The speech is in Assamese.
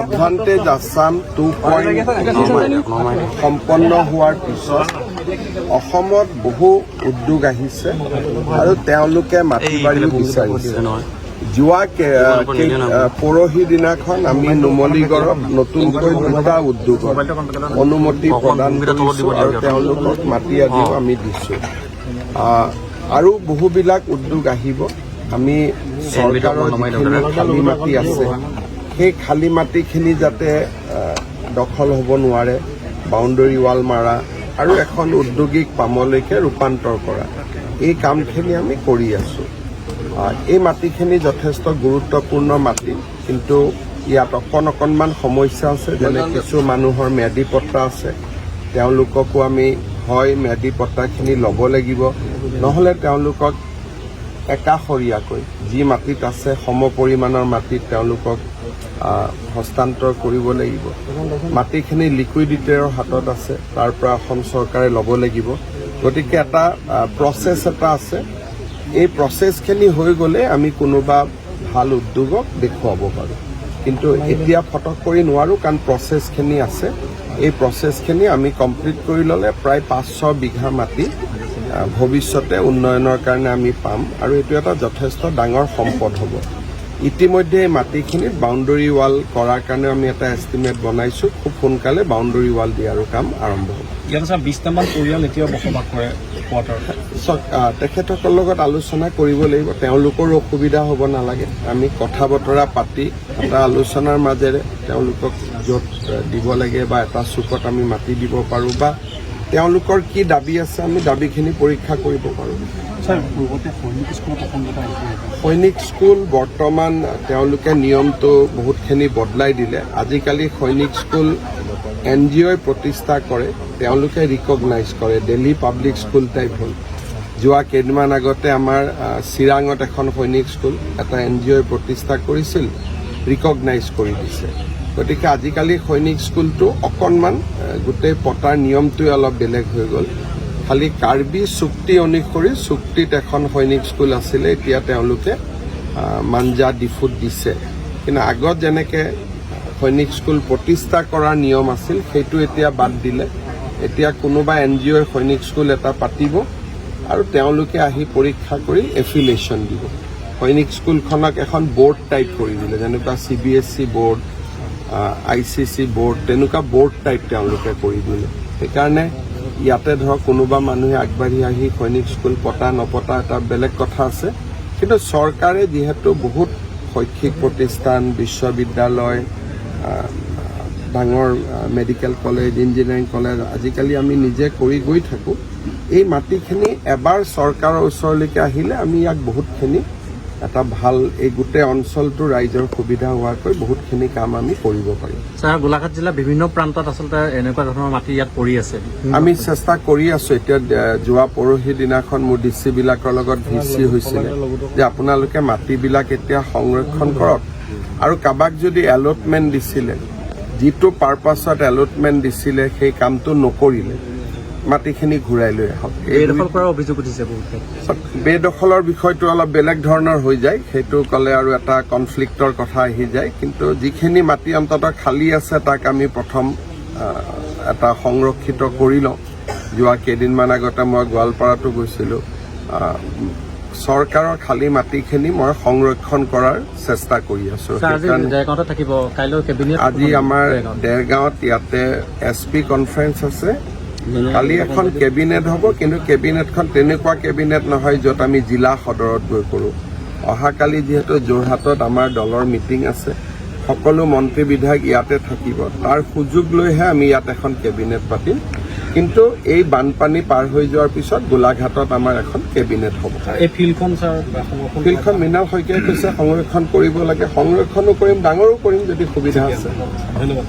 এডভান্টেজ আছাম 2.0 সম্পন্ন হোৱাৰ পিছত অসমত বহু উদ্যোগ আহিছে আৰু তেওঁলোকে মাটি বাৰীও বিচাৰিছে। যোৱা পৰহি দিনাখন আমি নুমলীগড়ত নতুনকৈ 2টা উদ্যোগত অনুমতি প্ৰদান কৰিছোঁ আৰু তেওঁলোকক মাটি আদিও আমি দিছোঁ। আৰু বহুবিলাক উদ্যোগ আহিব। আমি চৰকাৰৰ যিখিনি খালী মাটি আছে সেই খালী মাটিখিনি যাতে দখল হ'ব নোৱাৰে, বাউণ্ডেৰী ৱাল মাৰা আৰু এখন ঔদ্যোগিক পামলৈকে ৰূপান্তৰ কৰা, এই কামখিনি আমি কৰি আছোঁ। এই মাটিখিনি যথেষ্ট গুৰুত্বপূৰ্ণ মাটি, কিন্তু ইয়াত অকণমান সমস্যা আছে। যেনে কিছু মানুহৰ ম্যাদী পট্টা আছে, তেওঁলোককো আমি হয় ম্যাদী পট্টাখিনি ল'ব লাগিব, নহ'লে তেওঁলোকক একাষৰীয়াকৈ যি মাটিত আছে সম পৰিমাণৰ মাটিত তেওঁলোকক হস্তান্তৰ কৰিব লাগিব। মাটিখিনি লিকুইডিটিৰ হাতত আছে, তাৰ পৰা অসম চৰকাৰে ল'ব লাগিব। গতিকে এটা প্ৰচেছ এটা আছে। এই প্ৰচেছখিনি হৈ গ'লে আমি কোনোবা ভাল উদ্যোগক দেখুৱাব পাৰোঁ, কিন্তু এতিয়া ফটক কৰি নোৱাৰোঁ, কাৰণ প্ৰচেছখিনি আছে। এই প্ৰচেছখিনি আমি কমপ্লিট কৰি ল'লে প্ৰায় 500 বিঘা মাটি ভৱিষ্যতে উন্নয়নৰ কাৰণে আমি পাম, আৰু এইটো এটা যথেষ্ট ডাঙৰ সম্পদ হ'ব। ইতিমধ্যে এই মাটিখিনিত বাউণ্ডেৰী ৱাল কৰাৰ কাৰণে আমি এটা এষ্টিমেট বনাইছোঁ। খুব সোনকালে বাউণ্ডেৰী ৱাল দিয়াৰো কাম আৰম্ভ হ'ব। ইয়াত 20টামান পৰিয়াল এতিয়াও বসবাস কৰে কোৱাৰ্টাৰত। তেখেতসকলৰ লগত আলোচনা কৰিব লাগিব, তেওঁলোকৰো অসুবিধা হ'ব নালাগে। আমি কথা বতৰা পাতি এটা আলোচনাৰ মাজেৰে তেওঁলোকক য'ত দিব লাগে বা এটা চুকত আমি মাটি দিব পাৰোঁ, বা তেওঁলোকৰ কি দাবী আছে আমি দাবীখিনি পৰীক্ষা কৰিব পাৰোঁ। সৈনিক স্কুল বৰ্তমান তেওঁলোকে নিয়মটো বহুতখিনি বদলাই দিলে। আজিকালি সৈনিক স্কুল NGOই প্ৰতিষ্ঠা কৰে, তেওঁলোকে ৰিকগনাইজ কৰে। দিল্লী পাব্লিক স্কুল টাইপ হ'ল। যোৱা কেইদিনমান আগতে আমাৰ চিৰাঙত এখন সৈনিক স্কুল এটা NGOই প্ৰতিষ্ঠা কৰিছিল, ৰিকগনাইজ কৰি দিছে। গতিকে আজিকালি সৈনিক স্কুলটো অকণমান গোটেই পতাৰ নিয়মটোৱে অলপ বেলেগ হৈ গ'ল। খালি কাৰ্বি চুক্তি অনুসৰি চুক্তিত এখন সৈনিক স্কুল আছিলে, এতিয়া তেওঁলোকে মাঞ্জা ডিফুত দিছে। কিন্তু আগত যেনেকৈ সৈনিক স্কুল প্ৰতিষ্ঠা কৰাৰ নিয়ম আছিল সেইটো এতিয়া বাদ দিলে। এতিয়া কোনোবা NGOই সৈনিক স্কুল এটা পাতিব আৰু তেওঁলোকে আহি পৰীক্ষা কৰি এফিলিয়েশ্যন দিব। সৈনিক স্কুলখনক এখন বৰ্ড টাইপ কৰি দিলে, যেনেকুৱা CBSE বৰ্ড, ICC বৰ্ড, তেনেকুৱা বৰ্ড টাইপ তেওঁলোকে কৰি দিলে। সেইকাৰণে ইয়াতে ধৰক কোনোবা মানুহে আগবাঢ়ি আহি সৈনিক স্কুল পতা নপতা এটা বেলেগ কথা আছে, কিন্তু চৰকাৰে যিহেতু বহুত শৈক্ষিক প্ৰতিষ্ঠান, বিশ্ববিদ্যালয়, ডাঙৰ মেডিকেল কলেজ, ইঞ্জিনিয়াৰিং কলেজ আজিকালি আমি নিজে কৰি গৈ থাকোঁ। এই মাটিখিনি এবাৰ চৰকাৰৰ ওচৰলৈকে আহিলে আমি ইয়াক বহুতখিনি এটা ভাল এই গোটেই অঞ্চলটো ৰাইজৰ সুবিধা হোৱাকৈ বহুতখিনি কাম আমি কৰিব পাৰিম। ছাৰ, গোলাঘাট জিলাৰ বিভিন্ন প্ৰান্তত আচলতে এনেকুৱা ধৰণৰ মাটি ইয়াত পৰি আছে। আমি চেষ্টা কৰি আছোঁ। এতিয়া যোৱা পৰহি দিনাখন মোৰ DC বিলাকৰ লগত VC হৈছিলে যে আপোনালোকে মাটিবিলাক এতিয়া সংৰক্ষণ কৰক, আৰু কাৰোবাক যদি এলটমেণ্ট দিছিলে, যিটো পাৰপাছত এলটমেণ্ট দিছিলে সেই কামটো নকৰিলে, মাটিখিনি ঘূৰাই লৈ আহক। বেদখল কৰাৰ অভিযোগ উঠিছে বহুতে। বেদখলৰ বিষয়টো অলপ বেলেগ ধৰণৰ হৈ যায়, সেইটো ক'লে আৰু এটা কনফ্লিক্টৰ কথা আহি যায়। কিন্তু যিখিনি মাটি অন্ততঃ খালী আছে তাক আমি প্ৰথম এটা সংৰক্ষিত কৰি লওঁ। যোৱা কেইদিনমান আগতে মই গোৱালপাৰাতো গৈছিলোঁ। চৰকাৰৰ খালী মাটিখিনি মই সংৰক্ষণ কৰাৰ চেষ্টা কৰি আছোঁ। আজি আমাৰ দেৰগাঁৱত ইয়াতে SP কনফাৰেন্স আছে। কালি এখন কেবিনেট হ'ব, কিন্তু কেবিনেটখন তেনেকুৱা কেবিনেট নহয় য'ত আমি জিলা সদৰত গৈ কৰোঁ। অহাকালি যিহেতু যোৰহাটত আমাৰ দলৰ মিটিং আছে, সকলো মন্ত্ৰী বিধায়ক ইয়াতে থাকিব, তাৰ সুযোগ লৈহে আমি ইয়াত এখন কেবিনেট পাতিম। কিন্তু এই বানপানী পাৰ হৈ যোৱাৰ পিছত গোলাঘাটত আমাৰ এখন কেবিনেট হ'ব। এই ফিল্ডখন মৃণাল শইকীয়াই কৈছে সংৰক্ষণ কৰিব লাগে, সংৰক্ষণো কৰিম, ডাঙৰো কৰিম যদি সুবিধা আছে। ধন্যবাদ।